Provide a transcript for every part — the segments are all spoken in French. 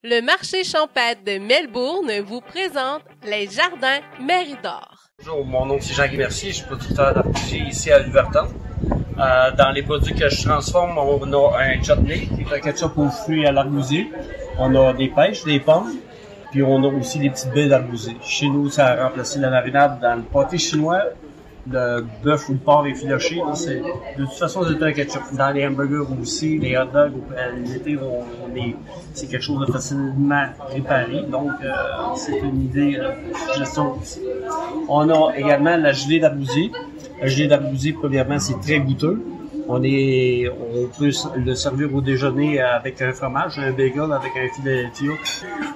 Le marché champêtre de Melbourne vous présente les jardins Méridor. Bonjour, mon nom c'est Jean-Guy Mercier, je suis producteur d'arbousiers ici à Luverton. Dans les produits que je transforme, on a un chutney, qui est un ketchup aux fruits à l'arbousier. On a des pêches, des pommes, puis on a aussi des petites baies d'arbousier. Chez nous, ça a remplacé la marinade dans le pâté chinois. Le bœuf ou le porc effiloché, de toute façon c'est un ketchup. Dans les hamburgers aussi, les hot dogs, l'été, c'est quelque chose de facilement réparé, donc c'est une idée de gestion aussi. On a également la gelée d'arbousier. La gelée d'arbousier, premièrement, c'est très goûteux. On peut le servir au déjeuner avec un fromage, un bagel avec un Philadelphia.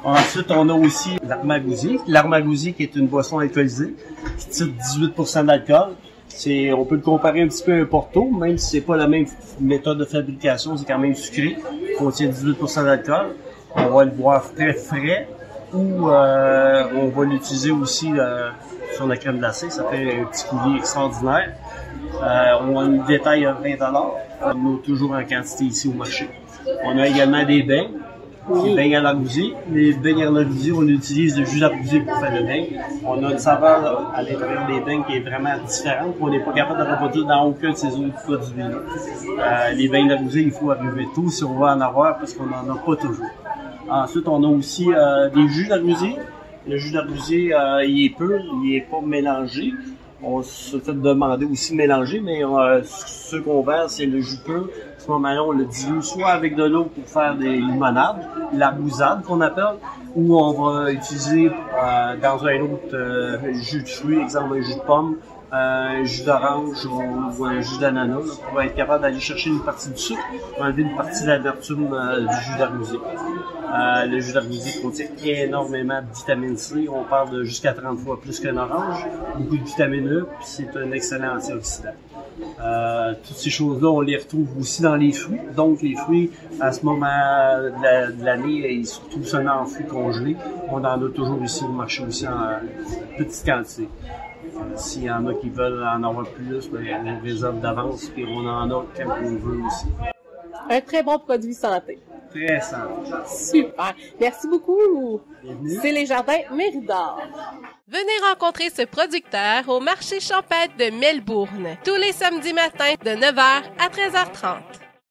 Ensuite, on a aussi l'armagousier. L'armagousier qui est une boisson alcoolisée qui tire 18% d'alcool. On peut le comparer un petit peu à un Porto, même si c'est pas la même méthode de fabrication, c'est quand même sucré. Il contient 18% d'alcool. On va le boire très frais ou on va l'utiliser aussi sur la crème glacée. Ça fait un petit coulis extraordinaire. On a le détail à 20 $. On a toujours en quantité ici au marché. On a également des beignes, des beignes à l'arbousier. Les beignes à l'arbousier, on utilise le jus d'arbousier pour faire le beignes. On a une saveur à l'intérieur des beignes qui est vraiment différente. On n'est pas capable de reproduire dans aucun de ces autres produits-là. Les beignes d'arbousier, il faut arriver tôt si on veut en avoir parce qu'on n'en a pas toujours. Ensuite, on a aussi des jus d'arbousier. Le jus d'arbousier, il est pur, il n'est pas mélangé. On se fait demander aussi de mélanger, mais ce qu'on vend, c'est le jus pur. À ce moment-là, on le dilue soit avec de l'eau pour faire des limonades, l'arbousade qu'on appelle, ou on va utiliser dans un autre jus de fruits, exemple un jus de pomme, un jus d'orange ou un jus d'ananas, pour être capable d'aller chercher une partie du sucre, pour enlever une partie de l'amertume du jus d'arbousier. Le jus d'arbousier contient énormément de vitamine C, on parle de jusqu'à 30 fois plus qu'un orange, beaucoup de vitamine E, puis c'est un excellent antioxydant. Toutes ces choses-là, on les retrouve aussi dans les fruits. Donc, les fruits, à ce moment de l'année, et surtout seulement en fruits congelés, on en a toujours ici au marché aussi en petite quantité. S'il y en a qui veulent en avoir plus, on réserve d'avance et on en a quand on veut aussi. Un très bon produit santé. Très santé. Super. Merci beaucoup. Bienvenue. C'est les jardins Méridor. Venez rencontrer ce producteur au marché champêtre de Melbourne tous les samedis matins de 9 h à 13 h 30.